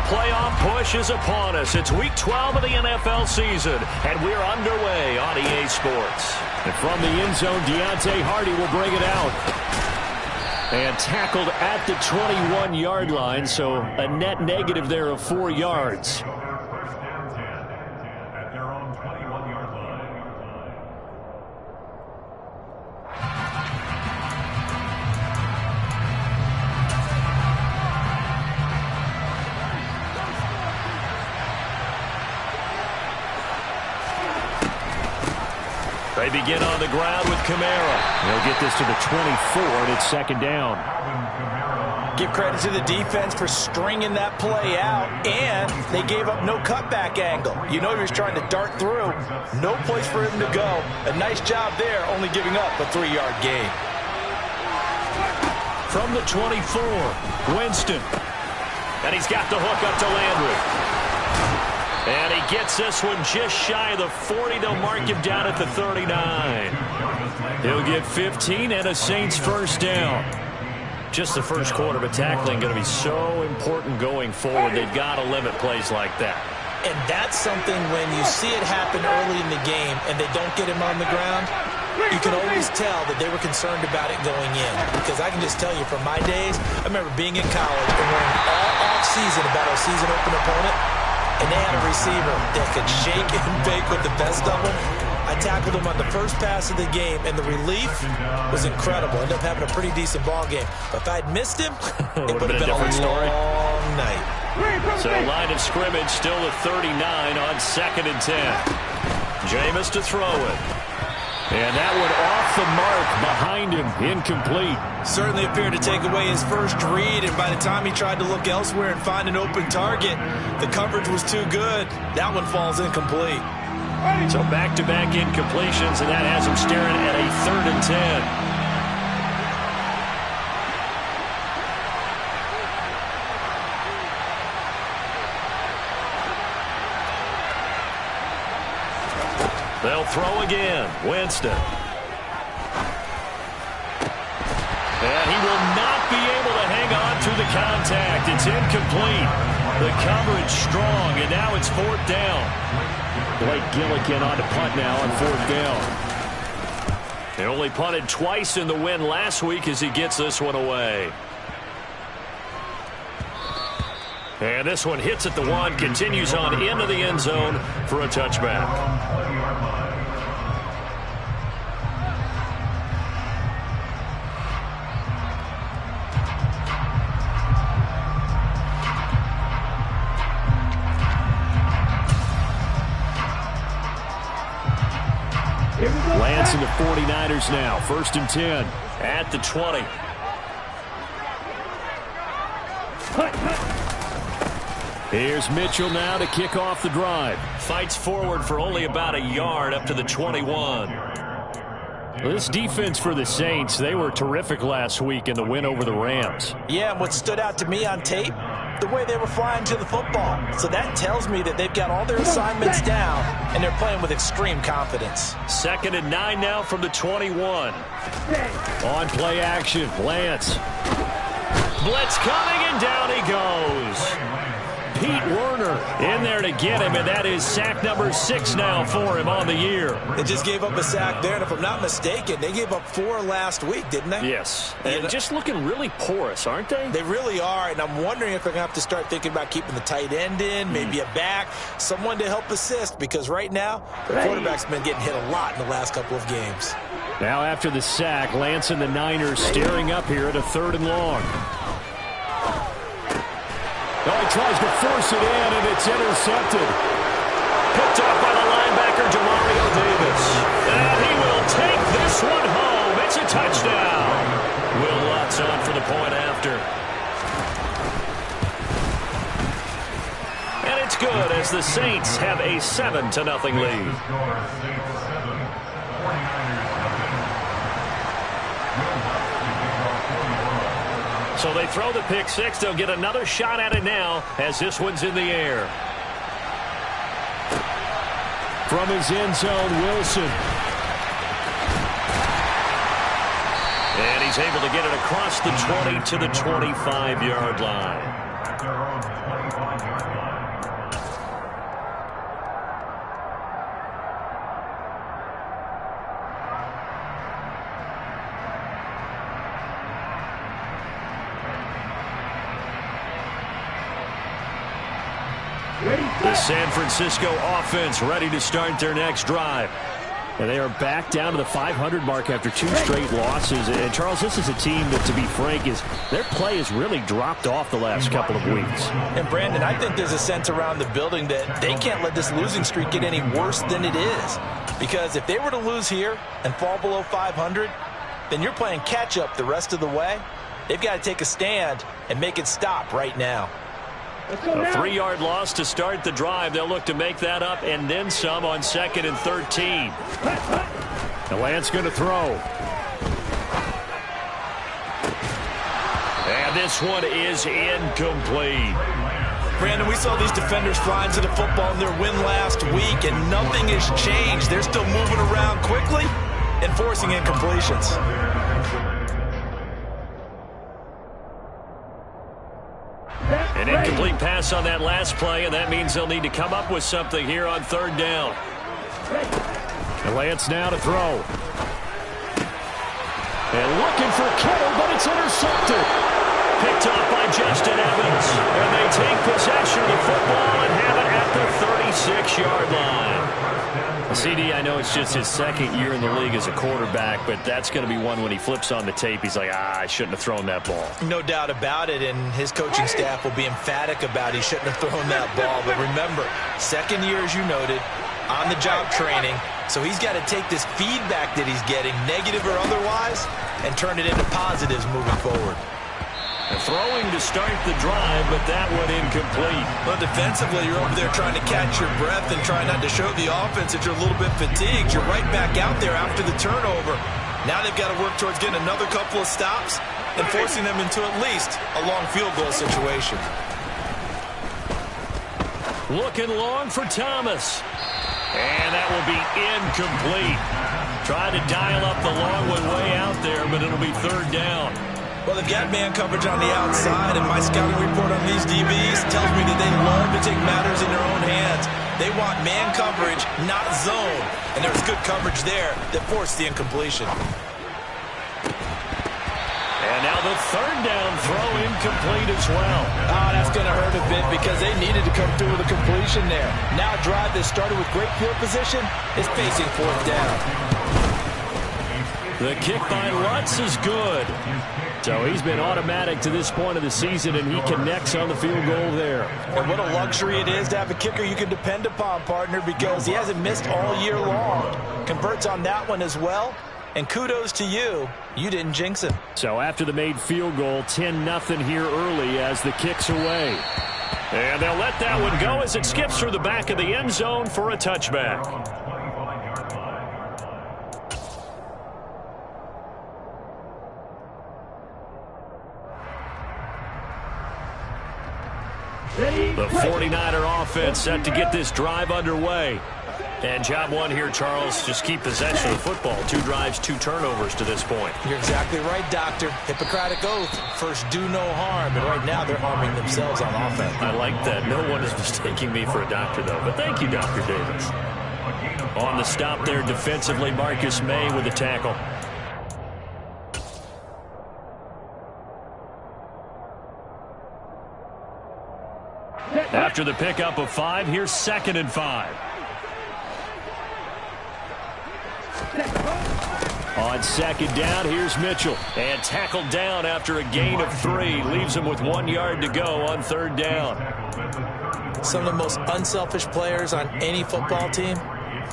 playoff push is upon us. It's Week 12 of the NFL season, and we're underway on EA Sports. And from the end zone, Deontay Hardy will bring it out. And tackled at the 21-yard line, so a net negative there of 4 yards. They begin on the ground with Kamara. They'll get this to the 24, and it's second down. Give credit to the defense for stringing that play out, and they gave up no cutback angle. You know he was trying to dart through. No place for him to go. A nice job there, only giving up a 3-yard gain. From the 24, Winston. And he's got the hook up to Landry. And he gets this one just shy of the 40. They'll mark him down at the 39. He'll get 15 and a Saints first down. Just the first quarter, but tackling going to be so important going forward. They've got to limit plays like that. And that's something when you see it happen early in the game and they don't get him on the ground, you can always tell that they were concerned about it going in. Because I can just tell you from my days, I remember being in college and learning all off-season about our season-open opponent. And they had a receiver that could shake and bake with the best of them. I tackled him on the first pass of the game, and the relief was incredible. Ended up having a pretty decent ball game. But if I'd missed him, it would have been a long night. So line of scrimmage still at 39 on 2nd and 10. Jameis to throw it. And that one off the mark behind him, incomplete. Certainly appeared to take away his first read, and by the time he tried to look elsewhere and find an open target, the coverage was too good. That one falls incomplete. So back-to-back incompletions, and that has him staring at a 3rd and 10. They'll throw again. Winston. And he will not be able to hang on through the contact. It's incomplete. The coverage strong, and now it's 4th down. Blake Gillikin on to punt now on 4th down. They only punted twice in the win last week as he gets this one away. And this one hits at the 1, continues on into the end zone for a touchback. Lance and the 49ers now, 1st and 10. At the 20. Here's Mitchell now to kick off the drive. Fights forward for only about a yard up to the 21. This defense for the Saints, they were terrific last week in the win over the Rams. Yeah, and what stood out to me on tape, the way they were flying to the football. So that tells me that they've got all their assignments down, and they're playing with extreme confidence. 2nd and 9 now from the 21. On play action, Lance. Blitz coming, and down he goes. Pete Werner in there to get him, and that is sack number 6 now for him on the year. They just gave up a sack there, and if I'm not mistaken, they gave up 4 last week, didn't they? Yes, and just looking really porous, aren't they? They really are, and I'm wondering if they're going to have to start thinking about keeping the tight end in, maybe a back, someone to help assist, because right now, the quarterback's been getting hit a lot in the last couple of games. Now after the sack, Lance and the Niners staring up here at a 3rd and long. Oh, he tries to force it in, and it's intercepted. Picked off by the linebacker, Demario Davis. And he will take this one home. It's a touchdown. Will Lutz on for the point after. And it's good as the Saints have a 7-0 lead. So they throw the pick 6. They'll get another shot at it now as this one's in the air. From his end zone, Wilson. And he's able to get it across the 20 to the 25-yard line. The San Francisco offense ready to start their next drive. And they are back down to the 500 mark after 2 straight losses. And, Charles, this is a team that, to be frank, their play has really dropped off the last couple of weeks. And, Brandon, I think there's a sense around the building that they can't let this losing streak get any worse than it is. Because if they were to lose here and fall below 500, then you're playing catch-up the rest of the way. They've got to take a stand and make it stop right now. A 3-yard loss to start the drive. They'll look to make that up and then some on 2nd and 13. The Lance going to throw. And this one is incomplete. Brandon, we saw these defenders flying to the football in their win last week, and nothing has changed. They're still moving around quickly and forcing incompletions. An incomplete pass on that last play, and that means they'll need to come up with something here on 3rd down. The Lance now to throw. And looking for Kittle, but it's intercepted. Picked up by Justin Evans. And they take possession of the football and have it at the 36-yard line. CD, I know it's just his 2nd year in the league as a quarterback, but that's going to be one when he flips on the tape. He's like, I shouldn't have thrown that ball. No doubt about it, and his coaching staff will be emphatic about he shouldn't have thrown that ball. But remember, 2nd year, as you noted, on-the-job training, so he's got to take this feedback that he's getting, negative or otherwise, and turn it into positives moving forward. Throwing to start the drive, but that one incomplete. Well, defensively, you're over there trying to catch your breath and try not to show the offense that you're a little bit fatigued. You're right back out there after the turnover. Now they've got to work towards getting another couple of stops and forcing them into at least a long field goal situation. Looking long for Thomas. And that will be incomplete. Trying to dial up the long one way out there, but it'll be 3rd down. Well, they've got man coverage on the outside, and my scouting report on these DBs tells me that they love to take matters in their own hands. They want man coverage, not zone. And there was good coverage there that forced the incompletion. And now the 3rd down throw incomplete as well. Oh, that's going to hurt a bit because they needed to come through with a completion there. Now a drive that started with great field position is facing 4th down. The kick by Lutz is good. So he's been automatic to this point of the season, and he connects on the field goal there. And what a luxury it is to have a kicker you can depend upon, partner, because he hasn't missed all year long. Converts on that one as well. And kudos to you. You didn't jinx him. So after the made field goal, 10-0 here early as the kick's away. And they'll let that one go as it skips through the back of the end zone for a touchback. The 49er offense set to get this drive underway. And job one here, Charles, just keep possession of the football. 2 drives, 2 turnovers to this point. You're exactly right, Doctor. Hippocratic oath. First, do no harm. And right now, they're harming themselves on offense. I like that. No one is mistaking me for a doctor, though. But thank you, Dr. Davis. On the stop there defensively, Marcus May with the tackle. After the pickup of 5, here's 2nd and 5. On 2nd down, here's Mitchell. And tackled down after a gain of 3. Leaves him with 1 yard to go on 3rd down. Some of the most unselfish players on any football team,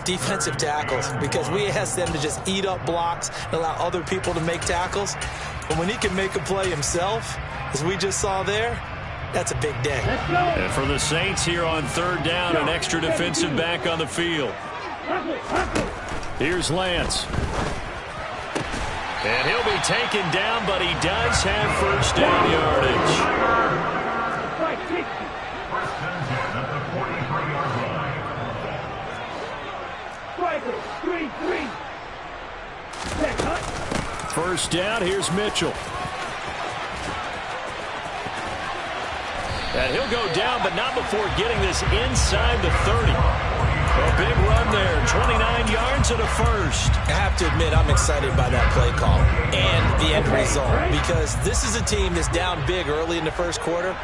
defensive tackles, because we ask them to just eat up blocks and allow other people to make tackles. But when he can make a play himself, as we just saw there, that's a big day. And for the Saints here on 3rd down, an extra defensive back on the field. Here's Lance. And he'll be taken down, but he does have first down yardage. First down, here's Mitchell. And he'll go down, but not before getting this inside the 30. A big run there, 29 yards and a first. I have to admit, I'm excited by that play call and the end result, because this is a team that's down big early in the first quarter,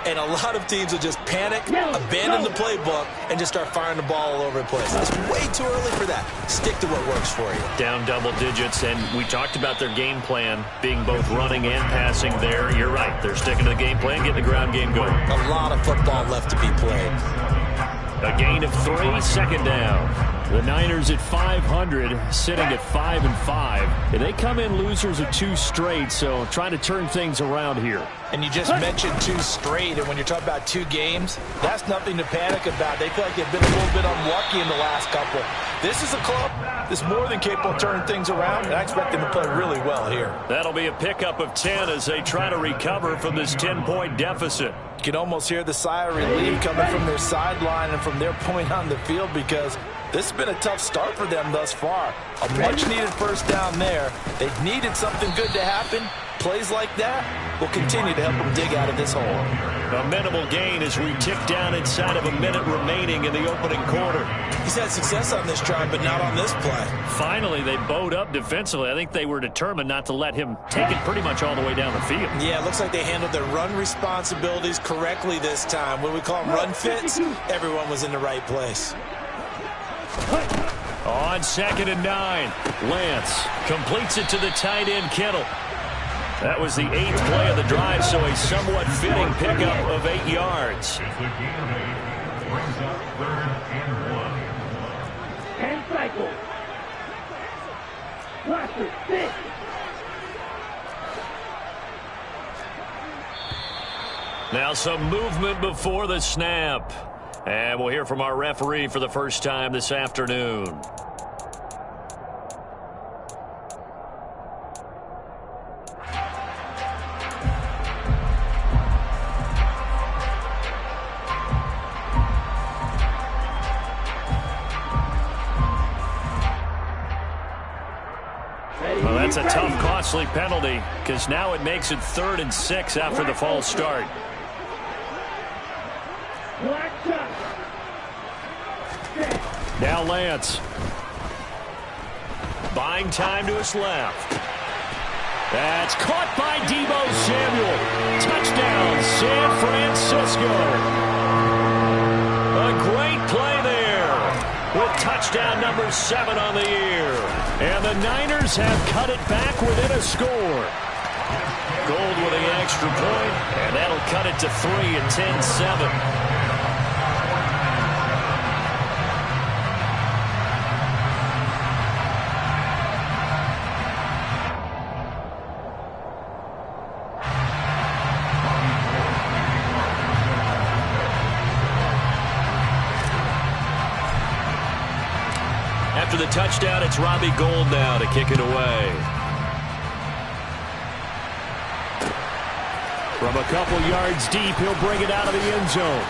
and a lot of teams will just panic, abandon the playbook, and just start firing the ball all over the place. It's way too early for that. Stick to what works for you. Down double digits, and we talked about their game plan being both running and passing there. You're right. They're sticking to the game plan, getting the ground game going. A lot of football left to be played. A gain of 3, second down. The Niners at 500, sitting at 5-5. And they come in losers of 2 straight, so trying to turn things around here. And you just mentioned 2 straight, and when you're talking about 2 games, that's nothing to panic about. They feel like they've been a little bit unlucky in the last couple. This is a club that's more than capable of turning things around, and I expect them to play really well here. That'll be a pickup of 10 as they try to recover from this 10-point deficit. You can almost hear the sigh of relief coming from their sideline and from their point on the field, because this has been a tough start for them thus far. A much-needed first down there. They've needed something good to happen. Plays like that will continue to help them dig out of this hole. A minimal gain as we tick down inside of a minute remaining in the opening quarter. He's had success on this drive, but not on this play. Finally, they bowed up defensively. I think they were determined not to let him take it pretty much all the way down the field. Yeah, it looks like they handled their run responsibilities correctly this time. When we call them run fits, everyone was in the right place. On 2nd and 9, Lance completes it to the tight end, Kittle. That was the 8th play of the drive, so a somewhat fitting pickup of 8 yards. Brings up 3rd and 1. And cycle. Blaster, 6. Now some movement before the snap. And we'll hear from our referee for the first time this afternoon. Well, that's a tough, costly penalty, because now it makes it 3rd and 6 after the false start. Now Lance. Buying time to his left. That's caught by Deebo Samuel. Touchdown, San Francisco. A great play there with touchdown number 7 on the year. And the Niners have cut it back within a score. Gold with the extra point, and that'll cut it to 3 and 10-7. After the touchdown, it's Robbie Gould now to kick it away. From a couple yards deep, he'll bring it out of the end zone.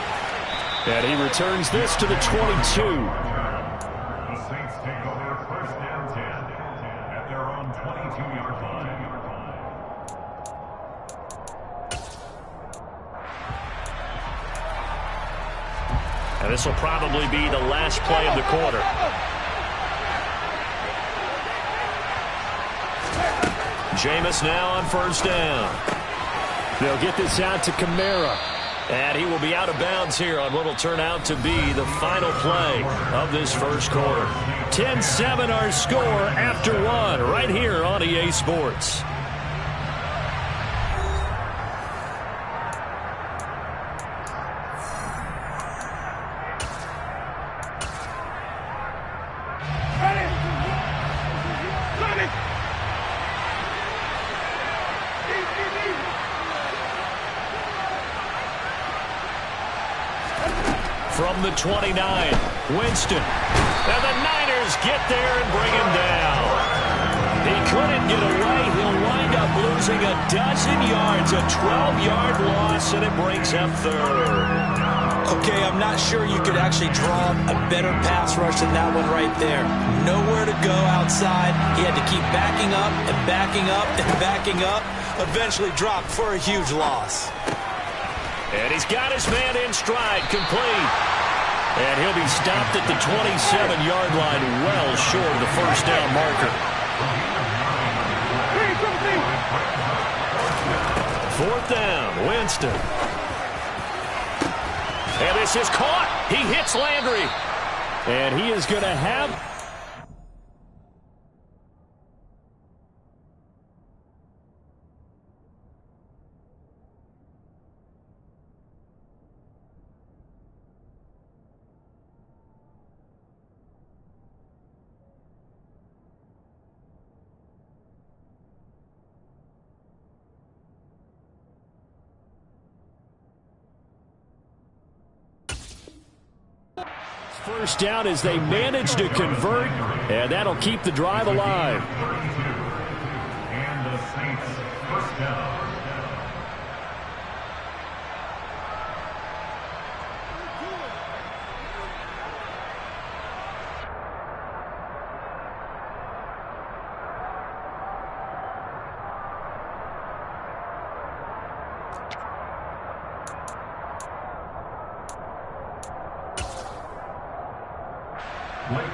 And he returns this to the 22. The Saints take over 1st and 10 at their own 22-yard line. And this will probably be the last play of the quarter. Jameis now on 1st down. They'll get this out to Kamara. And he will be out of bounds here on what will turn out to be the final play of this first quarter. 10-7 our score after 1 right here on EA Sports. From the 29, Winston. And the Niners get there and bring him down. He couldn't get away. He'll wind up losing a dozen yards, a 12-yard loss, and it brings up 3rd. Okay, I'm not sure you could actually draw a better pass rush than that one right there. Nowhere to go outside. He had to keep backing up and backing up and backing up. Eventually dropped for a huge loss. And he's got his man in stride, complete. And he'll be stopped at the 27-yard line, well short of the first down marker. Fourth down, Winston. And this is caught. He hits Landry. And he is going to have... First down as they manage to convert, and that'll keep the drive alive. And the Saints first down.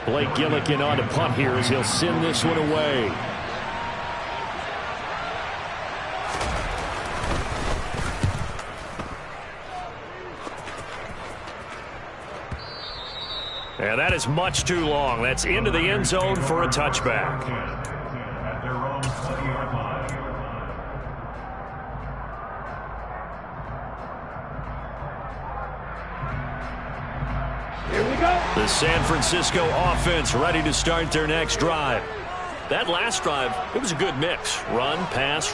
Blake Gillikin on to punt here as he'll send this one away. And that is much too long. That's into the end zone for a touchback. At their own 20-yard line. The San Francisco offense ready to start their next drive. That last drive, it was a good mix. Run, pass,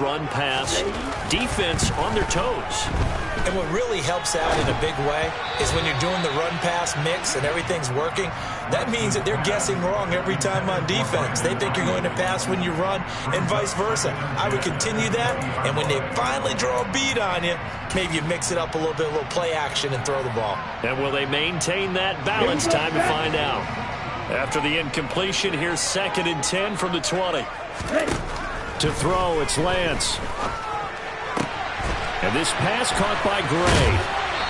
defense on their toes. And what really helps out in a big way is when you're doing the run-pass mix and everything's working, that means that they're guessing wrong every time on defense. They think you're going to pass when you run and vice versa. I would continue that, and when they finally draw a beat on you, maybe you mix it up a little bit, a little play action and throw the ball. And will they maintain that balance? Time to find out. After the incompletion, here's 2nd and 10 from the 20. To throw, it's Lance. And this pass caught by Gray.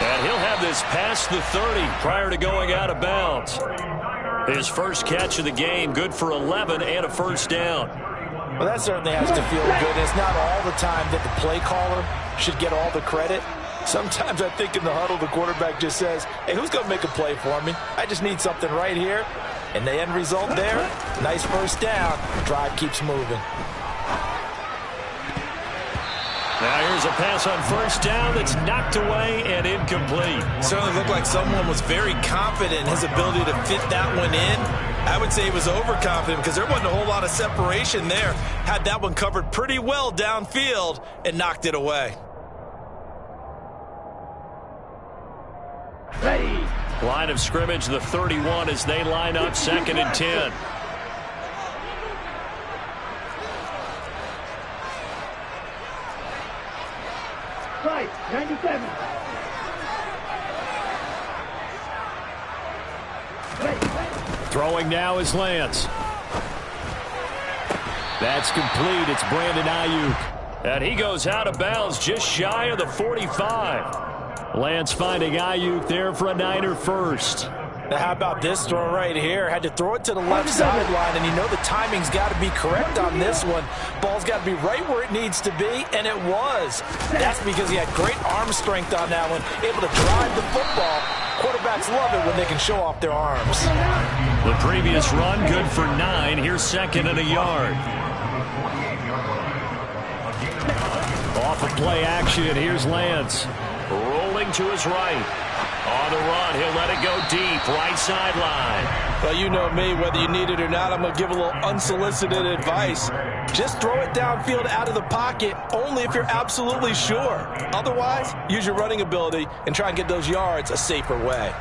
And he'll have this past the 30 prior to going out of bounds. His first catch of the game, good for 11 and a first down. Well, that certainly has to feel good. It's not all the time that the play caller should get all the credit. Sometimes I think in the huddle, the quarterback just says, hey, who's going to make a play for me? I just need something right here. And the end result there, nice first down. Drive keeps moving. Now here's a pass on first down that's knocked away and incomplete. Certainly looked like someone was very confident in his ability to fit that one in. I would say he was overconfident because there wasn't a whole lot of separation there. Had that one covered pretty well downfield and knocked it away. Ready. Line of scrimmage, the 31 as they line up 2nd and 10. Right, 97. Throwing now is Lance. That's complete. It's Brandon Ayuk. And he goes out of bounds just shy of the 45. Lance finding Ayuk there for a Niner first. Now how about this throw right here? Had to throw it to the left sideline, and you know the timing's got to be correct on this one. Ball's got to be right where it needs to be, and it was. That's because he had great arm strength on that one, able to drive the football. Quarterbacks love it when they can show off their arms. The previous run, good for 9. Here's 2nd and a yard. Off of play action, here's Lance. Rolling to his right. On the run, he'll let it go deep, right sideline. Well, you know me, whether you need it or not, I'm going to give a little unsolicited advice. Just throw it downfield out of the pocket, only if you're absolutely sure. Otherwise, use your running ability and try and get those yards a safer way.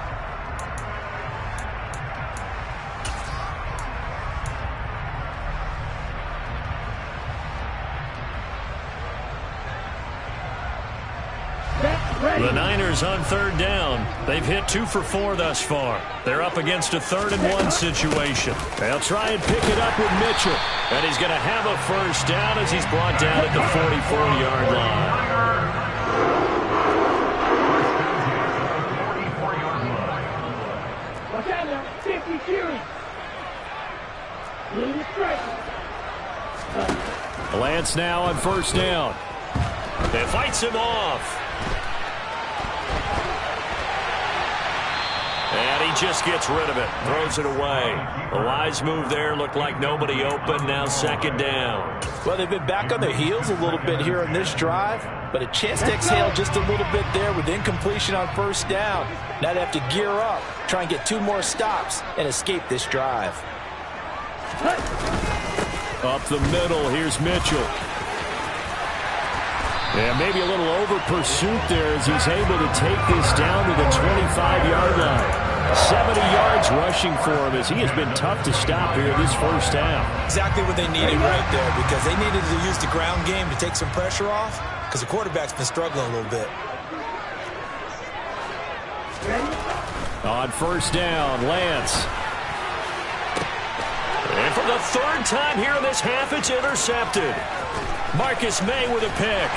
The Niners on 3rd down. They've hit 2 for 4 thus far. They're up against a 3rd and 1 situation. They'll try and pick it up with Mitchell. And he's going to have a first down as he's brought down at the 44-yard line. Keep cheering. Lead is strike. Lance now on first down. It fights him off. And he just gets rid of it. Throws it away. A wise move there. Looked like nobody open. Now second down. Well, they've been back on their heels a little bit here in this drive, but a chance to exhale just a little bit there with incompletion on first down. Now they have to gear up, try and get 2 more stops, and escape this drive. Up the middle, here's Mitchell. And maybe a little over pursuit there as he's able to take this down to the 25-yard line. 70 yards rushing for him as he has been tough to stop here this first half. Exactly what they needed right there, because they needed to use the ground game to take some pressure off, because the quarterback's been struggling a little bit. On first down, Lance. And for the 3rd time here in this half, it's intercepted. Marcus May with a pick.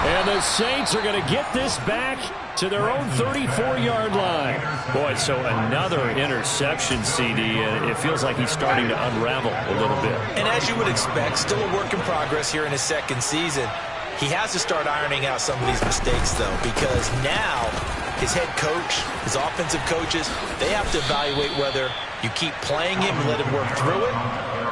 And the Saints are going to get this back to their own 34-yard line. Boy, so another interception, CD, and it feels like he's starting to unravel a little bit. And as you would expect, still a work in progress here in his 2nd season. He has to start ironing out some of these mistakes, though, because now his head coach, his offensive coaches, they have to evaluate whether you keep playing him and let him work through it,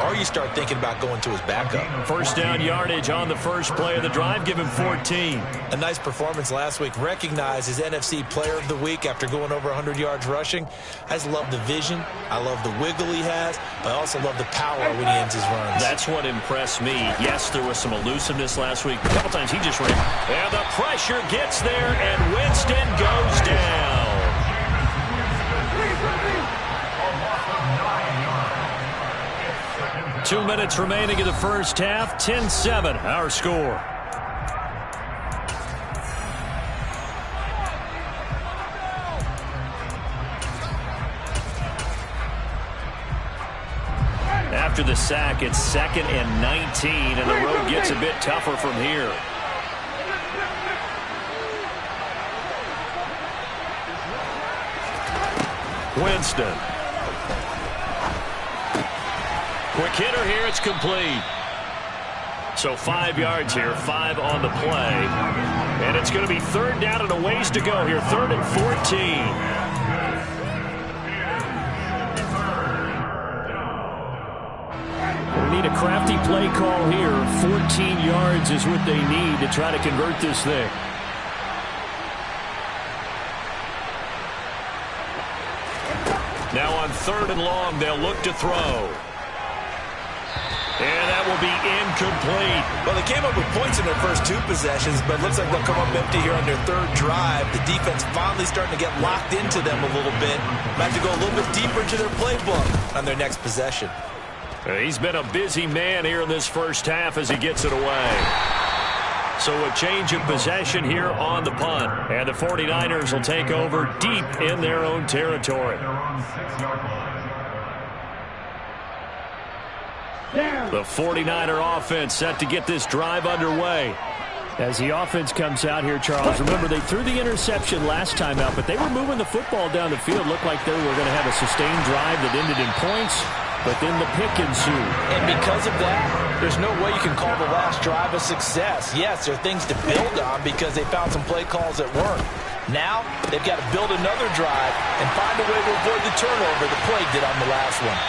or you start thinking about going to his backup. First down yardage on the first play of the drive. Give him 14. A nice performance last week. Recognized as NFC Player of the Week after going over 100 yards rushing. I just love the vision. I love the wiggle he has. I also love the power when he ends his runs. That's what impressed me. Yes, there was some elusiveness last week. A couple times he just ran. And the pressure gets there, and Winston goes down. 2 minutes remaining in the first half. 10-7, our score. After the sack, it's 2nd and 19, and the road gets a bit tougher from here. Winston. Quick hitter here, it's complete. So 5 yards here, 5 on the play. And it's going to be 3rd down and a ways to go here, 3rd and 14. We need a crafty play call here. 14 yards is what they need to try to convert this thing. Now on 3rd and long, they'll look to throw. And that will be incomplete. Well, they came up with points in their first 2 possessions, but it looks like they'll come up empty here on their 3rd drive. The defense finally starting to get locked into them a little bit. Might have to go a little bit deeper into their playbook on their next possession. He's been a busy man here in this first half as he gets it away. So a change of possession here on the punt. And the 49ers will take over deep in their own territory. The 49er offense set to get this drive underway. As the offense comes out here, Charles, remember they threw the interception last time out, but they were moving the football down the field. Looked like they were going to have a sustained drive that ended in points, but then the pick ensued. And because of that, there's no way you can call the last drive a success. Yes, there are things to build on because they found some play calls that worked. Now, they've got to build another drive and find a way to avoid the turnover the play did on the last one.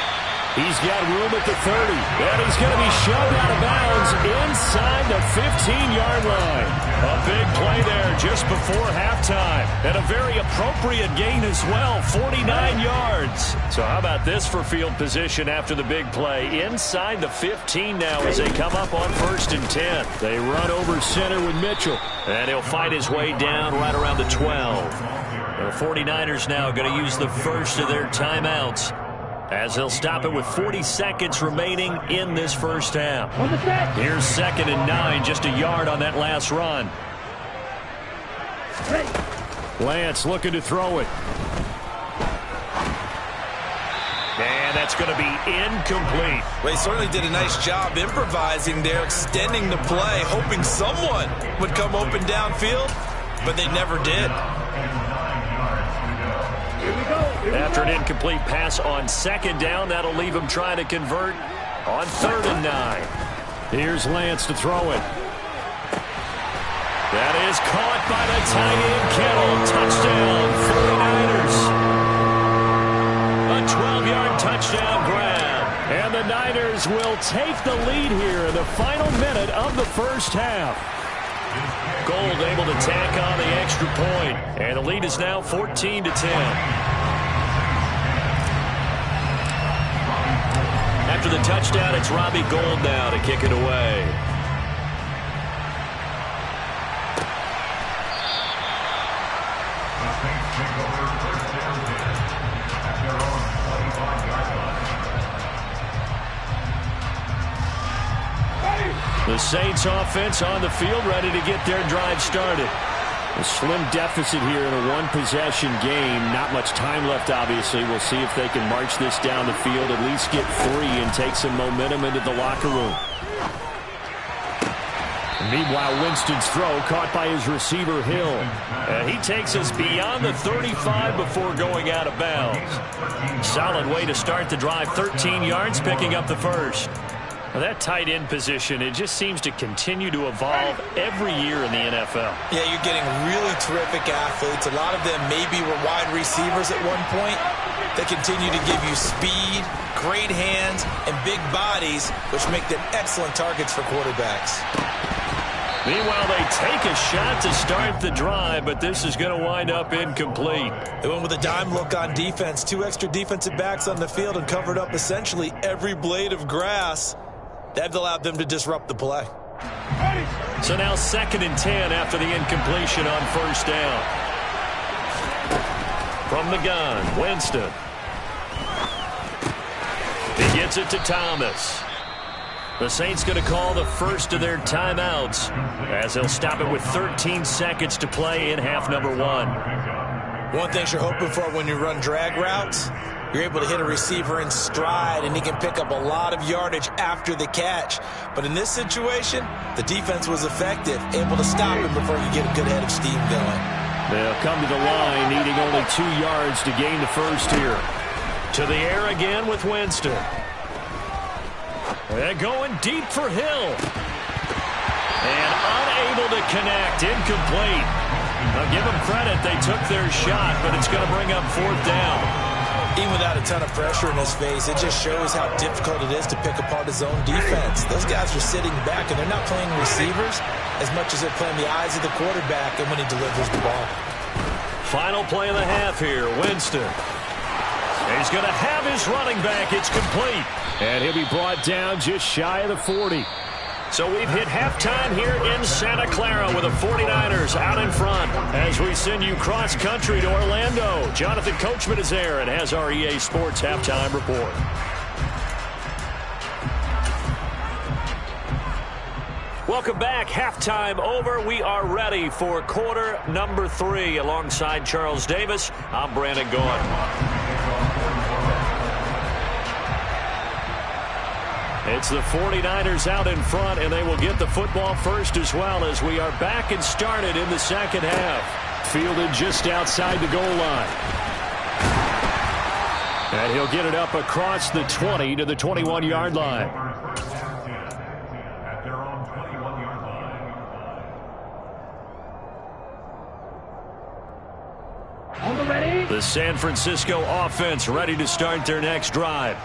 He's got room at the 30, and he's going to be shoved out of bounds inside the 15-yard line. A big play there just before halftime. And a very appropriate gain as well, 49 yards. So how about this for field position after the big play? Inside the 15 now as they come up on 1st and 10. They run over center with Mitchell. And he'll fight his way down right around the 12. The 49ers now going to use the first of their timeouts, as they'll stop it with 40 seconds remaining in this first half. Here's 2nd and 9, just a yard on that last run. Lance looking to throw it. And that's going to be incomplete. Well, he certainly did a nice job improvising there, extending the play, hoping someone would come open downfield, but they never did. Here we go. After an incomplete pass on second down, that'll leave him trying to convert on 3rd and 9. Here's Lance to throw it. That is caught by the tight end, Kittle. Touchdown, 49ers. A 12-yard touchdown grab. And the Niners will take the lead here in the final minute of the first half. Gold able to tack on the extra point, and the lead is now 14-10. After the touchdown, it's Robbie Gould now to kick it away. The Saints offense on the field, ready to get their drive started. A slim deficit here in a one-possession game. Not much time left, obviously. We'll see if they can march this down the field, at least get 3 and take some momentum into the locker room. Meanwhile, Winston's throw caught by his receiver, Hill. And he takes us beyond the 35 before going out of bounds. Solid way to start the drive. 13 yards, picking up the first. Well, that tight end position, it just seems to continue to evolve every year in the NFL. Yeah, you're getting really terrific athletes. A lot of them maybe were wide receivers at one point. They continue to give you speed, great hands, and big bodies, which make them excellent targets for quarterbacks. Meanwhile, they take a shot to start the drive, but this is going to wind up incomplete. They went with a dime look on defense. 2 extra defensive backs on the field and covered up essentially every blade of grass. That allowed them to disrupt the play. So now 2nd and 10 after the incompletion on 1st down. From the gun, Winston. He gets it to Thomas. The Saints going to call the first of their timeouts as they'll stop it with 13 seconds to play in half number 1. One thing you're hoping for when you run drag routes, you're able to hit a receiver in stride, and he can pick up a lot of yardage after the catch. But in this situation, the defense was effective, able to stop him before he get a good head of steam going. They'll come to the line, needing only 2 yards to gain the first here. To the air again with Winston. They're going deep for Hill. And unable to connect, incomplete. Now give them credit, they took their shot, but it's going to bring up 4th down. Even without a ton of pressure in his face, it just shows how difficult it is to pick apart his own defense. Those guys are sitting back, and they're not playing receivers as much as they're playing the eyes of the quarterback and when he delivers the ball. Final play of the half here, Winston. He's going to have his running back. It's complete. And he'll be brought down just shy of the 40. So we've hit halftime here in Santa Clara with the 49ers out in front. As we send you cross-country to Orlando, Jonathan Coachman is there and has our EA Sports halftime report. Welcome back. Halftime over. We are ready for quarter number 3. Alongside Charles Davis, I'm Brandon Gaudin. It's the 49ers out in front, and they will get the football first as well as we are back and started in the second half. Fielded just outside the goal line. And he'll get it up across the 20 to the 21-yard line. At their own 21-yard line. On the ready. The San Francisco offense ready to start their next drive.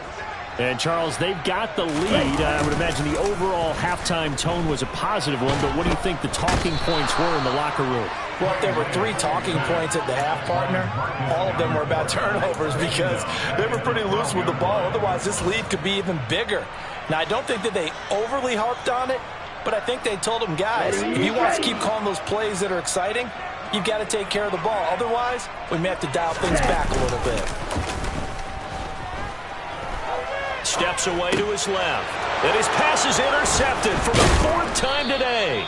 And, Charles, they've got the lead. I would imagine the overall halftime tone was a positive one, but what do you think the talking points were in the locker room? Well, if there were 3 talking points at the half, partner, all of them were about turnovers because they were pretty loose with the ball. Otherwise, this lead could be even bigger. Now, I don't think that they overly harped on it, but I think they told them, guys, if you want to keep calling those plays that are exciting, you've got to take care of the ball. Otherwise, we may have to dial things back a little bit. Steps away to his left. And his pass is intercepted for the 4th time today.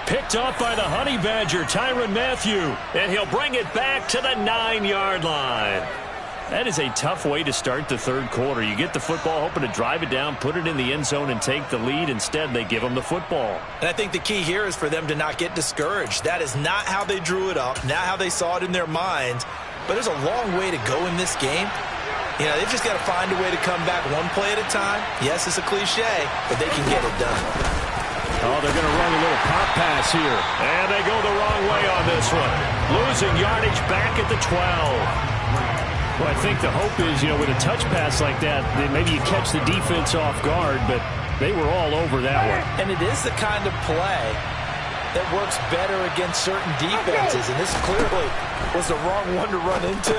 Picked off by the Honey Badger, Tyrann Mathieu. And he'll bring it back to the 9-yard line. That is a tough way to start the third quarter. You get the football, hoping to drive it down, put it in the end zone, and take the lead. Instead, they give them the football. And I think the key here is for them to not get discouraged. That is not how they drew it up, not how they saw it in their minds. but there's a long way to go in this game. You know, they've just got to find a way to come back one play at a time. Yes, it's a cliche, but they can get it done. Oh, they're going to run a little pop pass here. And they go the wrong way on this one. Losing yardage back at the 12. Well, I think the hope is, you know, with a touch pass like that, maybe you catch the defense off guard, but they were all over that one. And it is the kind of play that works better against certain defenses, and this clearly was the wrong one to run into.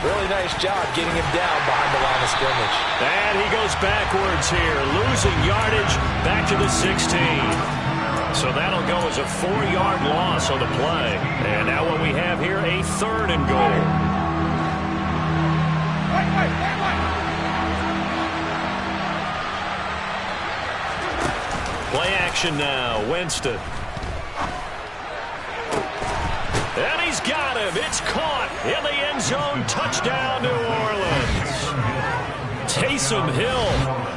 Really nice job getting him down behind the line of scrimmage. And he goes backwards here, losing yardage back to the 16. So that'll go as a 4-yard loss on the play. And now what we have here, a 3rd and goal. Play action now, Winston. And he's got him. It's caught in the end zone. Touchdown, New Orleans. Taysom Hill,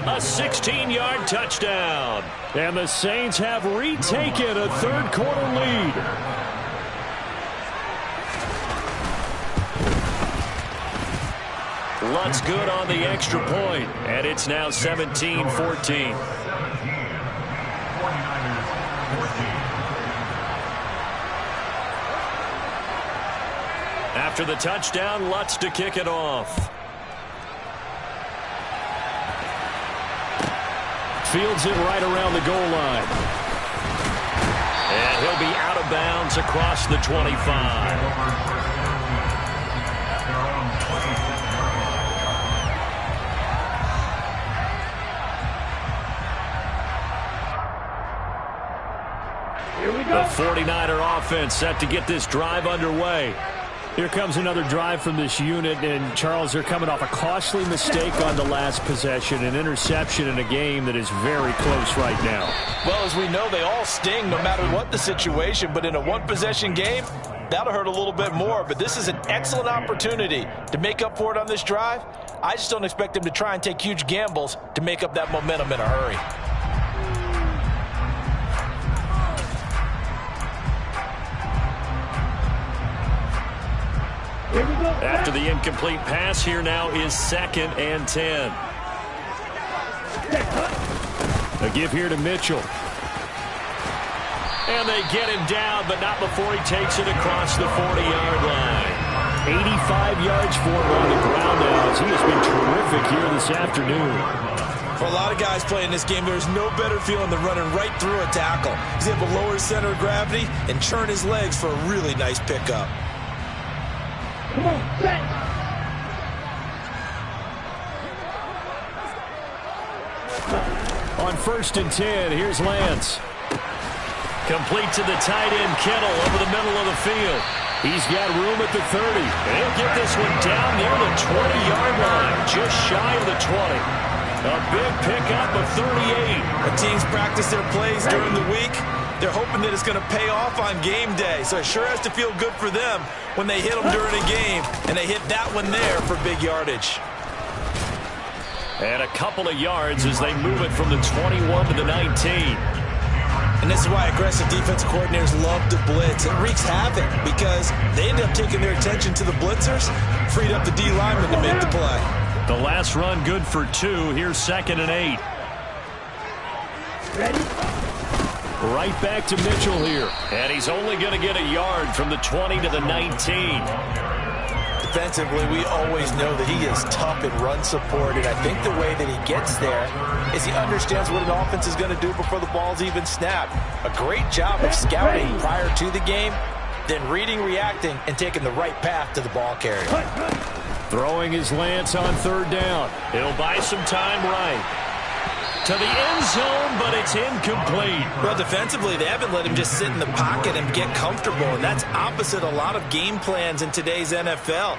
a 16-yard touchdown. And the Saints have retaken a third-quarter lead. Lutz good on the extra point, and it's now 17-14. After the touchdown, Lutz to kick it off. Fields it right around the goal line. And he'll be out of bounds across the 25. The 49er offense set to get this drive underway. Here comes another drive from this unit, and Charles, they're coming off a costly mistake on the last possession, an interception in a game that is very close right now. Well, as we know, they all sting no matter what the situation, but in a one-possession game, that'll hurt a little bit more. But this is an excellent opportunity to make up for it on this drive. I just don't expect them to try and take huge gambles to make up that momentum in a hurry. After the incomplete pass, here now is 2nd and 10. A give here to Mitchell. And they get him down, but not before he takes it across the 40-yard line. 85 yards for him on the ground now, as he has been terrific here this afternoon. For a lot of guys playing this game, there's no better feeling than running right through a tackle. He's able to lower his center of gravity and churn his legs for a really nice pickup. Come on, set. On 1st and 10, here's Lance. Complete to the tight end, Kittle, over the middle of the field. He's got room at the 30. And he'll get this one down near the 20-yard line, just shy of the 20. A big pickup of 38. When teams practice their plays during the week, they're hoping that it's going to pay off on game day. So it sure has to feel good for them when they hit them during a game, and they hit that one there for big yardage. And a couple of yards as they move it from the 21 to the 19. And this is why aggressive defensive coordinators love to blitz. It wreaks havoc because they end up taking their attention to the blitzers, freed up the D lineman to make the play. The last run good for 2. Here's 2nd and 8. Ready? Right back to Mitchell here. And he's only going to get a yard from the 20 to the 19. Defensively, we always know that he is tough in run support, and I think the way that he gets there is he understands what an offense is going to do before the ball's even snapped. A great job of scouting prior to the game, then reading, reacting, and taking the right path to the ball carrier. Throwing his Lance on 3rd down. He'll buy some time right. To the end zone, but it's incomplete. Well, defensively, they haven't let him just sit in the pocket and get comfortable, and that's opposite a lot of game plans in today's NFL.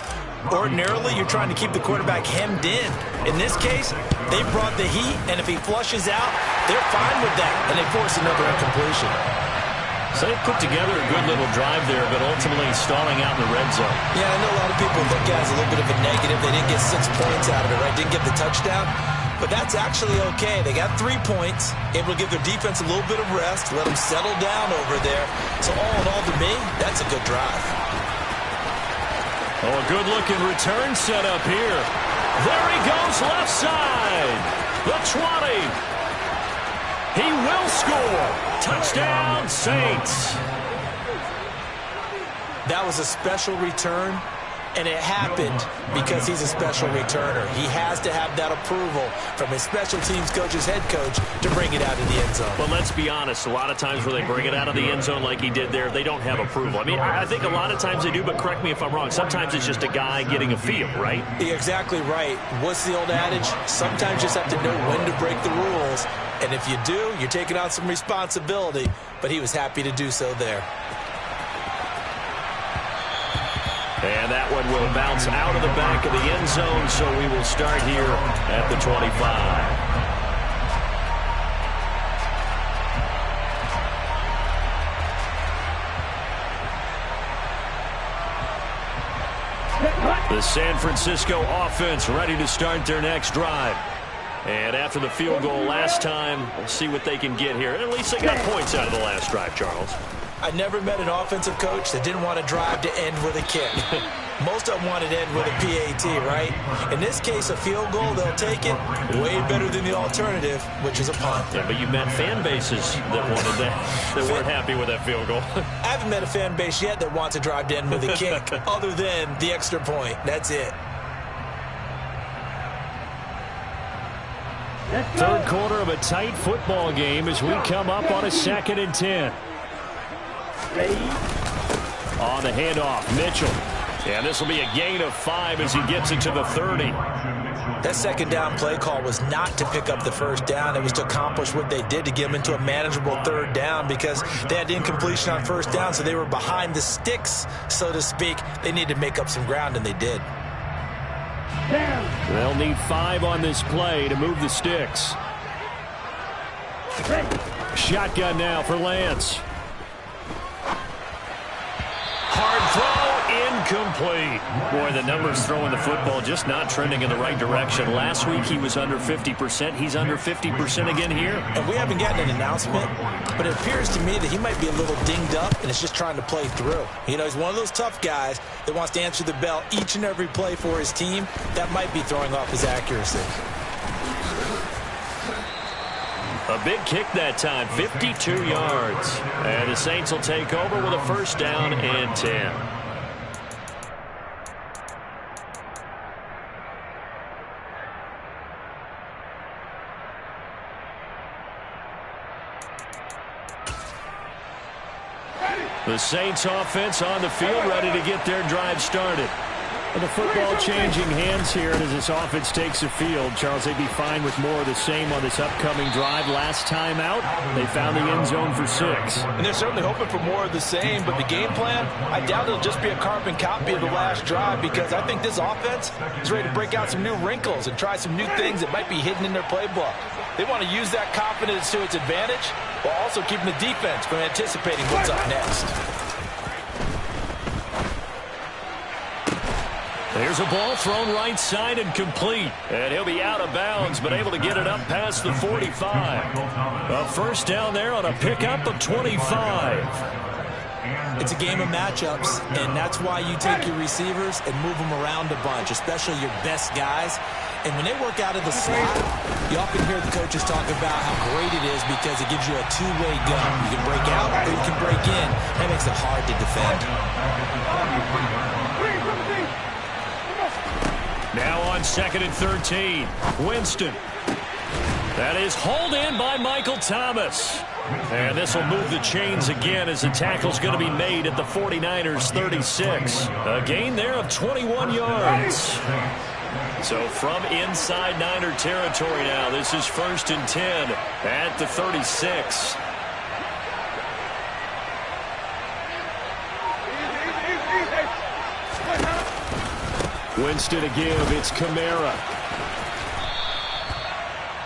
Ordinarily, you're trying to keep the quarterback hemmed in. In this case, they brought the heat, and if he flushes out, they're fine with that, and they force another incompletion. So they put together a good little drive there, but ultimately stalling out in the red zone. Yeah, I know a lot of people look at it as a little bit of a negative. They didn't get 6 points out of it, right? Didn't get the touchdown. But that's actually okay. They got 3 points, able to give their defense a little bit of rest, let them settle down over there. So all in all, to me, that's a good drive. Oh, a good-looking return set up here. There he goes, left side. The 20. He will score. Touchdown, Saints. That was a special return, and it happened because he's a special returner. He has to have that approval from his special teams coach's head coach to bring it out of the end zone. But let's be honest, a lot of times when they bring it out of the end zone like he did there, they don't have approval. I mean, I think a lot of times they do, but correct me if I'm wrong. Sometimes it's just a guy getting a feel, right? You're exactly right. What's the old adage? Sometimes you just have to know when to break the rules, and if you do, you're taking on some responsibility, but he was happy to do so there. And that one will bounce out of the back of the end zone, so we will start here at the 25. The San Francisco offense ready to start their next drive. And after the field goal last time, we'll see what they can get here. At least they got points out of the last drive, Charles. I never met an offensive coach that didn't want to drive to end with a kick. Most of them wanted to end with a PAT, right? In this case, a field goal, they'll take it. Way better than the alternative, which is a punt. Yeah, but you met fan bases that wanted that, that weren't happy with that field goal. I haven't met a fan base yet that wants to drive to end with a kick, other than the extra point. That's it. Third quarter of a tight football game as we come up on a 2nd and 10. On the handoff, Mitchell. And this will be a gain of 5 as he gets into the 30. That second down play call was not to pick up the first down. It was to accomplish what they did to get them into a manageable third down because they had incompletion on first down, so they were behind the sticks, so to speak. They needed to make up some ground, and they did. They'll need 5 on this play to move the sticks. Shotgun now for Lance. Hard throw, incomplete. Boy, the numbers throwing the football just not trending in the right direction. Last week he was under 50%. He's under 50% again here. And we haven't gotten an announcement, but it appears to me that he might be a little dinged up and is just trying to play through. You know, he's one of those tough guys that wants to answer the bell each and every play for his team. That might be throwing off his accuracy. A big kick that time, 52 yards. And the Saints will take over with a first down and 10. The Saints offense on the field ready to get their drive started. And the football changing hands here, and as this offense takes the field, Charles, they'd be fine with more of the same on this upcoming drive. Last time out, they found the end zone for 6. And they're certainly hoping for more of the same, but the game plan, I doubt it'll just be a carbon copy of the last drive because I think this offense is ready to break out some new wrinkles and try some new things that might be hidden in their playbook. They want to use that confidence to its advantage while also keeping the defense from anticipating what's up next. There's a ball thrown right side and complete. And he'll be out of bounds, but able to get it up past the 45. A first down there on a pickup of 25. It's a game of matchups, and that's why you take your receivers and move them around a bunch, especially your best guys. And when they work out of the slot, you often hear the coaches talk about how great it is because it gives you a two-way go. You can break out or you can break in. That makes it hard to defend. Now on 2nd and 13, Winston. That is hauled in by Michael Thomas. And this will move the chains again as the tackle's going to be made at the 49ers 36. A gain there of 21 yards. So from inside Niner territory now, this is 1st and 10 at the 36. Winston to give. It's Kamara.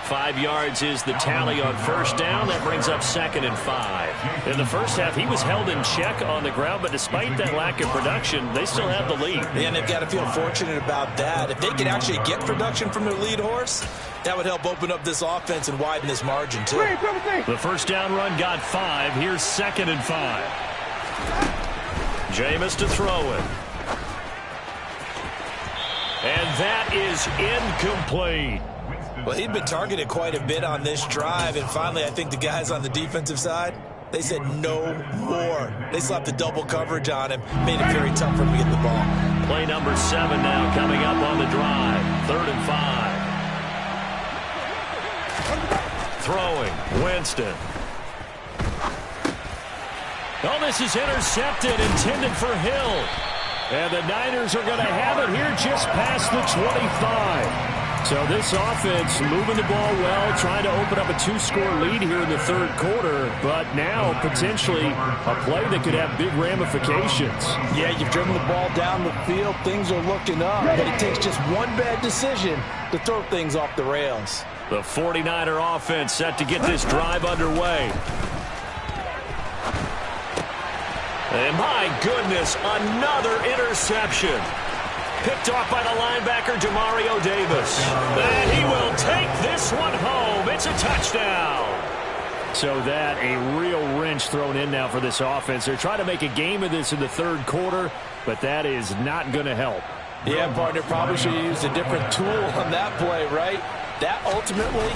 5 yards is the tally on first down. That brings up 2nd and 5. In the first half, he was held in check on the ground, but despite that lack of production, they still have the lead. And they've got to feel fortunate about that. If they could actually get production from their lead horse, that would help open up this offense and widen this margin, too. The first down run got 5. Here's 2nd and 5. Jameis to throw it. And that is incomplete. Well, he'd been targeted quite a bit on this drive, and finally I think the guys on the defensive side, they said no more. They slapped the double coverage on him, made it very tough for him to get the ball. Play number 7 now coming up on the drive. 3rd and 5. Throwing, Winston. Oh, this is intercepted, intended for Hill. And the Niners are going to have it here just past the 25. So this offense moving the ball well, trying to open up a 2-score lead here in the 3rd quarter, but now potentially a play that could have big ramifications. Yeah, you've driven the ball down the field. Things are looking up, but it takes just one bad decision to throw things off the rails. The 49er offense set to get this drive underway. And my goodness, another interception. Picked off by the linebacker, Demario Davis. And he will take this one home. It's a touchdown. So that a real wrench thrown in now for this offense. They're trying to make a game of this in the 3rd quarter, but that is not going to help. Yeah, partner, probably should have used a different tool on that play, right? That ultimately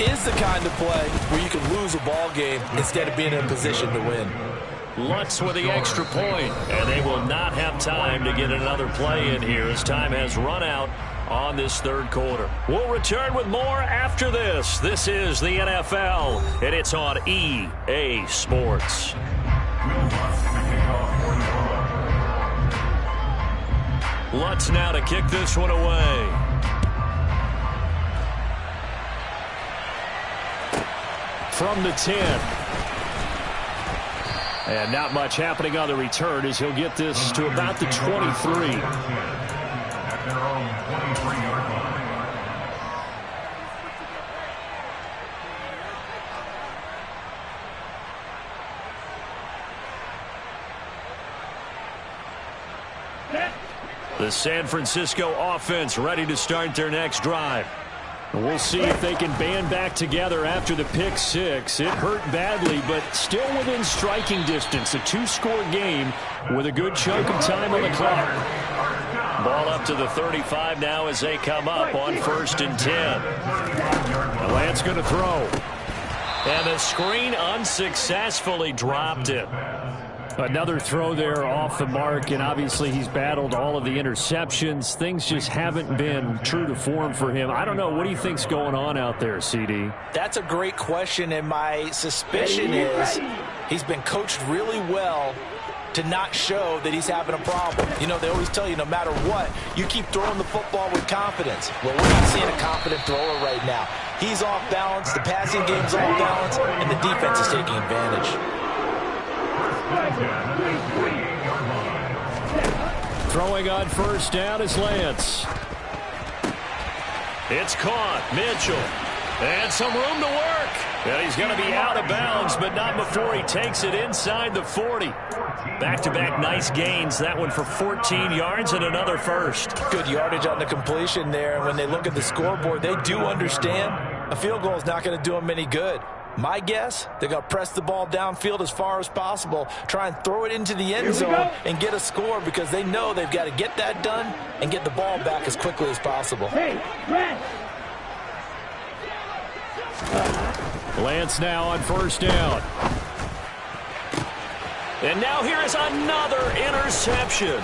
is the kind of play where you can lose a ball game instead of being in a position to win. Lutz with the extra point, and they will not have time to get another play in here as time has run out on this 3rd quarter. We'll return with more after this. This is the NFL, and it's on EA Sports. Lutz now to kick this one away. From the 10. And not much happening on the return as he'll get this to about the 23. At their own 23-yard line. The San Francisco offense ready to start their next drive. We'll see if they can band back together after the pick 6. It hurt badly, but still within striking distance. A 2-score game with a good chunk of time on the clock. Ball up to the 35 now as they come up on 1st and 10. Lance going to throw. And the screen unsuccessfully dropped it. Another throw there off the mark, and obviously he's battled all of the interceptions. Things just haven't been true to form for him. I don't know. What do you think's going on out there, CD? That's a great question, and my suspicion is he's been coached really well to not show that he's having a problem. You know, they always tell you no matter what, you keep throwing the football with confidence. Well, we're not seeing a confident thrower right now. He's off balance, the passing game's off balance, and the defense is taking advantage. Throwing on 1st down is Lance. It's caught. Mitchell. And some room to work. And he's going to be out of bounds, but not before he takes it inside the 40. Back-to-back nice gains. That one for 14 yards and another first. Good yardage on the completion there. And when they look at the scoreboard, they do understand a field goal is not going to do them any good. My guess, they're going to press the ball downfield as far as possible, try and throw it into the end zone and get a score because they know they've got to get that done and get the ball back as quickly as possible. Lance now on 1st down. And now here is another interception.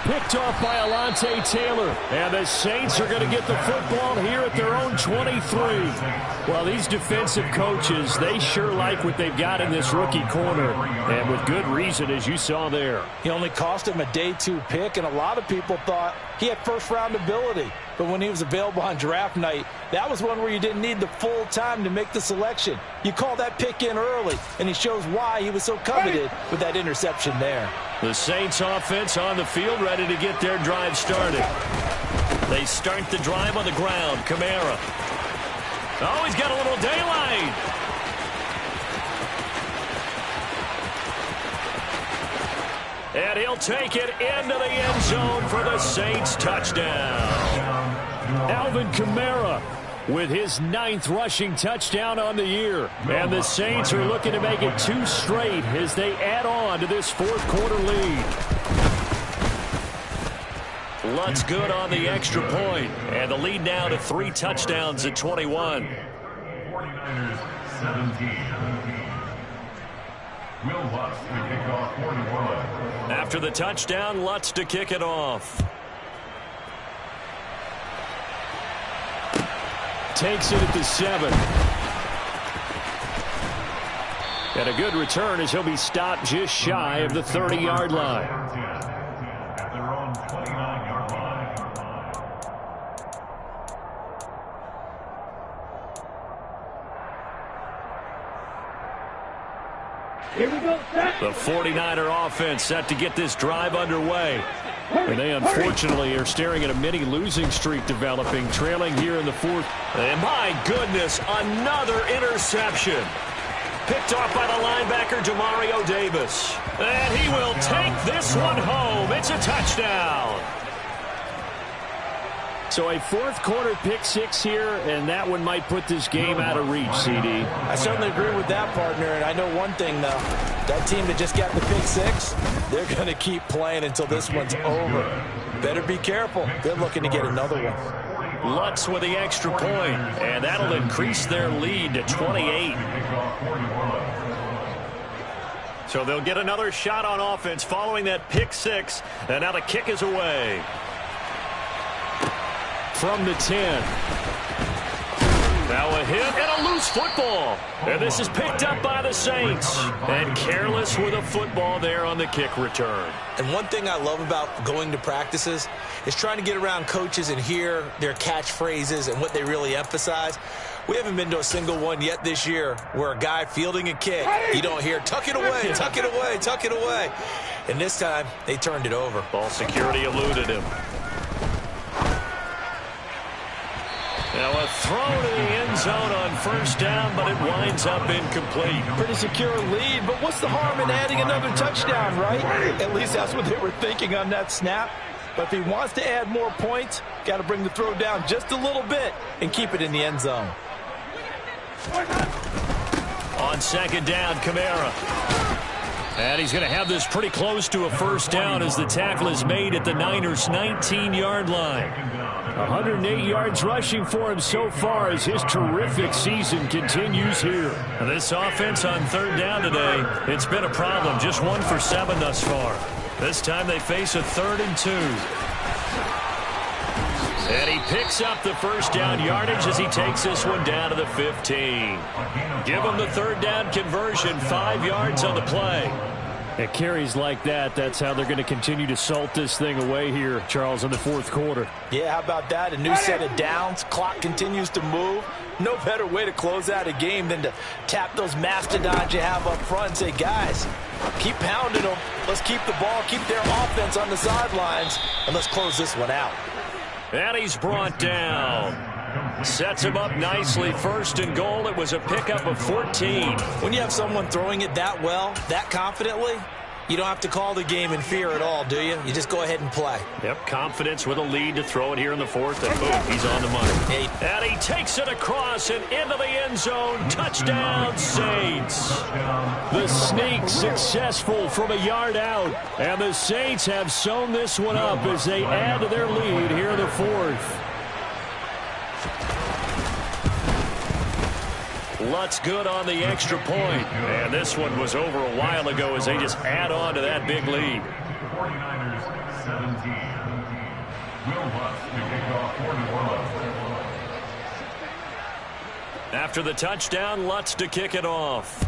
Picked off by Alontae Taylor. And the Saints are going to get the football here at their own 23. Well, these defensive coaches, they sure like what they've got in this rookie corner. And with good reason, as you saw there. He only cost him a day 2 pick, and a lot of people thought he had 1st-round ability. But when he was available on draft night, that was one where you didn't need the full time to make the selection. You call that pick in early, and he shows why he was so coveted with that interception there. The Saints offense on the field ready to get their drive started. They start the drive on the ground. Kamara. Oh, he's got a little daylight. And he'll take it into the end zone for the Saints touchdown. Alvin Kamara with his 9th rushing touchdown on the year. And the Saints are looking to make it 2 straight as they add on to this 4th quarter lead. Lutz good on the extra point. And the lead now to 3 touchdowns at 21. 49ers 17. Will Lutz to kick off for New Orleans. After the touchdown, Lutz to kick it off. Takes it at the 7. And a good return as he'll be stopped just shy of the 30-yard line. At their own 29-yard line. Here we go, set. The 49er offense set to get this drive underway. And they unfortunately are staring at a mini losing streak developing, trailing here in the 4th. And my goodness, another interception. Picked off by the linebacker, Demario Davis. And he will take this one home. It's a touchdown. So a 4th quarter pick 6 here, and that one might put this game out of reach, CD. I certainly agree with that, partner. And I know one thing, though. That team that just got the pick 6, they're going to keep playing until this one's over. Better be careful. They're looking to get another one. Lutz with the extra point, and that'll increase their lead to 28. So they'll get another shot on offense following that pick 6, and now the kick is away. From the 10. Now a hit and a loose football. And this is picked up by the Saints. And careless with a football there on the kick return. And one thing I love about going to practices is trying to get around coaches and hear their catchphrases and what they really emphasize. We haven't been to a single one yet this year where a guy fielding a kick, you don't hear, tuck it away, tuck it away, tuck it away. And this time, they turned it over. Ball security eluded him. Now a throw to the end zone on 1st down, but it winds up incomplete. Pretty secure lead, but what's the harm in adding another touchdown, right? At least that's what they were thinking on that snap. But if he wants to add more points, got to bring the throw down just a little bit and keep it in the end zone. On 2nd down, Kamara. And he's going to have this pretty close to a 1st down as the tackle is made at the Niners' 19-yard line. 108 yards rushing for him so far as his terrific season continues here. This offense on 3rd down today, it's been a problem. Just 1 for 7 thus far. This time they face a 3rd and 2. And he picks up the 1st down yardage as he takes this one down to the 15. Give him the 3rd down conversion, 5 yards on the play. At carries like that, that's how they're going to continue to salt this thing away here, Charles, in the 4th quarter. Yeah, how about that? A new set of downs. Clock continues to move. No better way to close out a game than to tap those mastodons you have up front and say, guys, keep pounding them. Let's keep the ball, keep their offense on the sidelines, and let's close this one out. And he's brought down. Sets him up nicely. 1st and goal. It was a pickup of 14. When you have someone throwing it that well, that confidently, you don't have to call the game in fear at all, do you? You just go ahead and play. Yep, confidence with a lead to throw it here in the 4th, and boom, he's on the money. Hey. And he takes it across and into the end zone. Touchdown, Saints. The sneak successful from a yard out, and the Saints have sewn this one up as they add to their lead here in the 4th. Lutz good on the extra point. And this one was over a while ago as they just add on to that big lead. 49ers 17. Will Lutz to kick off for New Orleans. After the touchdown, Lutz to kick it off.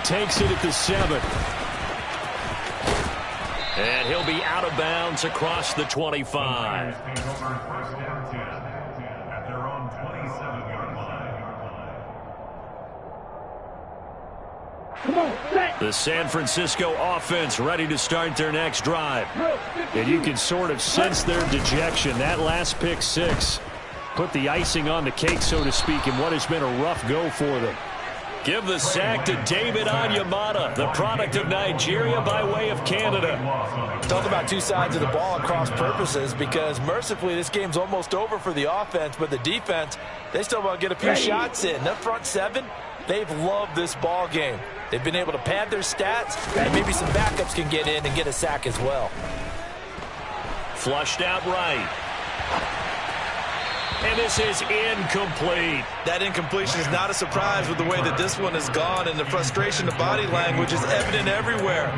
Takes it at the 7. And he'll be out of bounds across the 25. At their own 27-yard line. Come on, set. The San Francisco offense ready to start their next drive. And you can sort of sense their dejection. That last pick 6 put the icing on the cake, so to speak, in what has been a rough go for them. Give the sack to David Onyemata, the product of Nigeria by way of Canada. Talk about two sides of the ball at cross purposes, because mercifully this game's almost over for the offense, but the defense, they still want to get a few shots in. That front 7, They've loved this ball game. They've been able to pad their stats, and maybe some backups can get in and get a sack as well. Flushed out right. And this is incomplete. That incompletion is not a surprise with the way that this one has gone, and the frustration, the body language is evident everywhere.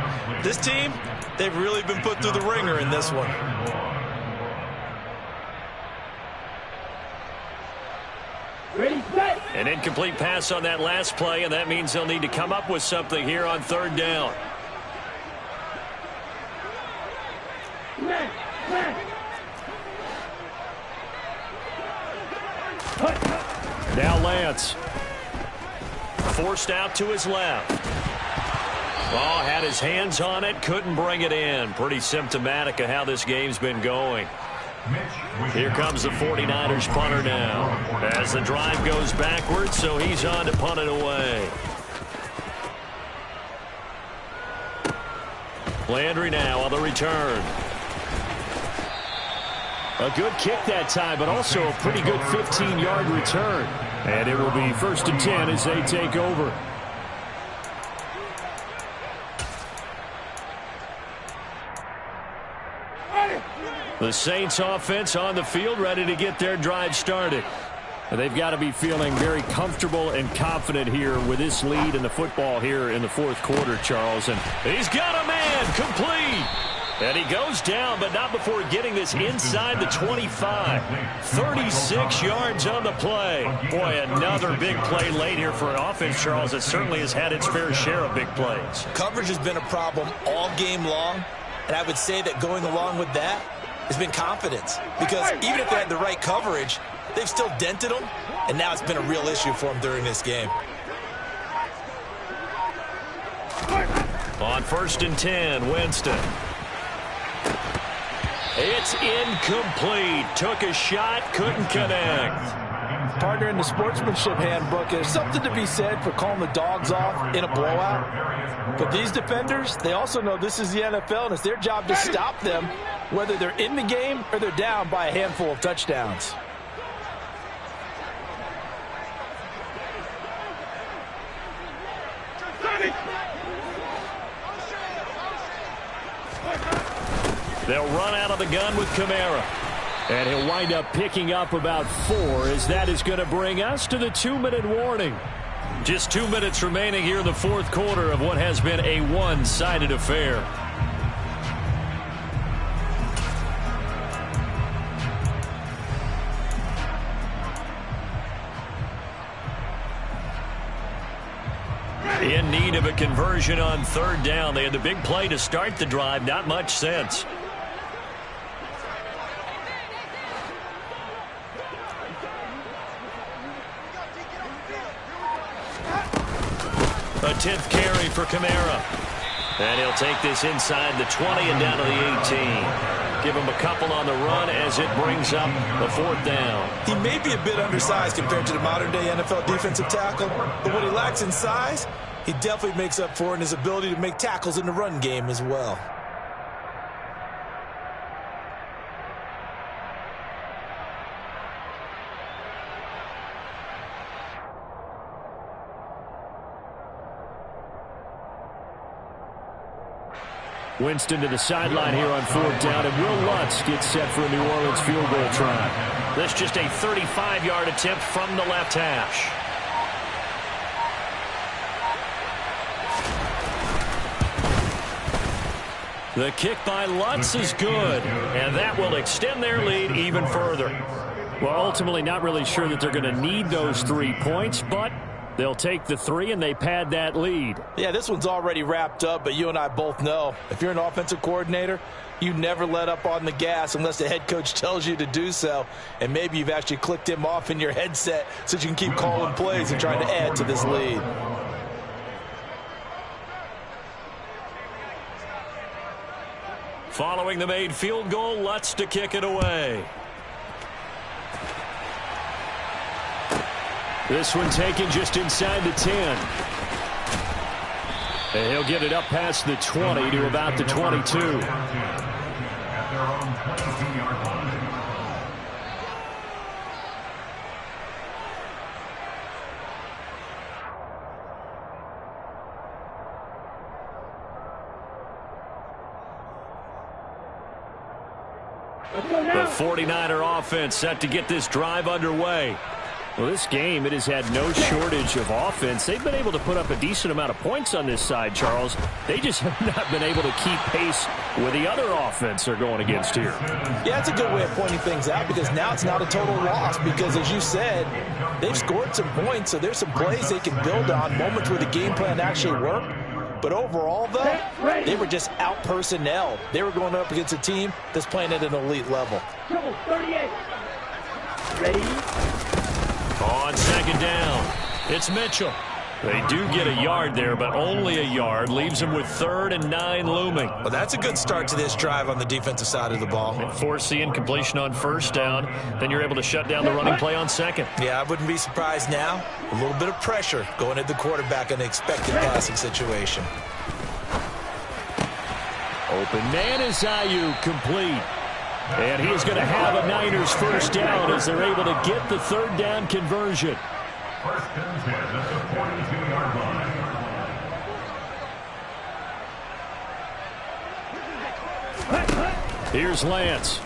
This team, they've really been put through the ringer in this one. Ready, set. An incomplete pass on that last play, and that means they'll need to come up with something here on third down. Smash, smash. Now Lance. Forced out to his left. Oh, had his hands on it, couldn't bring it in. Pretty symptomatic of how this game's been going. Here comes the 49ers punter now. As the drive goes backwards, so he's on to punt it away. Landry now on the return. A good kick that time, but also a pretty good 15-yard return. And it will be 1st and 10 as they take over. The Saints offense on the field, ready to get their drive started. They've got to be feeling very comfortable and confident here with this lead in the football here in the fourth quarter, Charles. And he's got a man, complete. And he goes down, but not before getting this inside the 25. 36 yards on the play. Boy, another big play late here for an offense, Charles, that certainly has had its fair share of big plays. Coverage has been a problem all game long, and I would say that going along with that has been confidence. Because even if they had the right coverage, they've still dented them, and now it's been a real issue for them during this game. On 1st and 10, Winston. It's incomplete. Took a shot, couldn't connect. Partner, in the sportsmanship handbook, there's something to be said for calling the dogs off in a blowout. But these defenders, they also know this is the NFL, and it's their job to stop them, whether they're in the game or they're down by a handful of touchdowns. They'll run out of the gun with Kamara. And he'll wind up picking up about 4, as that is going to bring us to the 2-minute warning. Just 2 minutes remaining here in the fourth quarter of what has been a one-sided affair. In need of a conversion on third down. They had the big play to start the drive. Not much sense. A 10th carry for Kamara. And he'll take this inside the 20 and down to the 18. Give him a couple on the run as it brings up a 4th down. He may be a bit undersized compared to the modern-day NFL defensive tackle, but what he lacks in size, he definitely makes up for in his ability to make tackles in the run game as well. Winston to the sideline here on 4th down, and Will Lutz gets set for a New Orleans field goal try. This just a 35-yard attempt from the left hash. The kick by Lutz is good, and that will extend their lead even further. Well, ultimately not really sure that they're going to need those 3 points, but they'll take the 3 and they pad that lead. Yeah, this one's already wrapped up, but you and I both know if you're an offensive coordinator, you never let up on the gas unless the head coach tells you to do so. And maybe you've actually clicked him off in your headset so that you can keep calling plays and trying to add to this lead. Following the made field goal, Lutz to kick it away. This one taken just inside the 10. And he'll get it up past the 20 to about the 22. The 49er offense set to get this drive underway. Well, this game, it has had no shortage of offense. They've been able to put up a decent amount of points on this side, Charles. They just have not been able to keep pace with the other offense they're going against here. Yeah, it's a good way of pointing things out because now it's not a total loss because, as you said, they've scored some points, so there's some plays they can build on, moments where the game plan actually worked. But overall, though, they were just out-personnel. They were going up against a team that's playing at an elite level. 38. Ready? On second down, it's Mitchell. They do get a yard there, but only a yard. Leaves them with 3rd and 9 looming. Well, that's a good start to this drive on the defensive side of the ball. Force the incompletion on first down. Then you're able to shut down the running play on second. Yeah, I wouldn't be surprised now. A little bit of pressure going at the quarterback in an expected passing situation. Open man is Ayuk, complete. And he is going to have a Niners first down as they're able to get the 3rd down conversion. First and 10 at the 42-yard line. Here's Lance.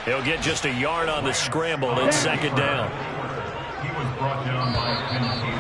He'll get just a yard on the scramble at second down. He was brought down by Penn State.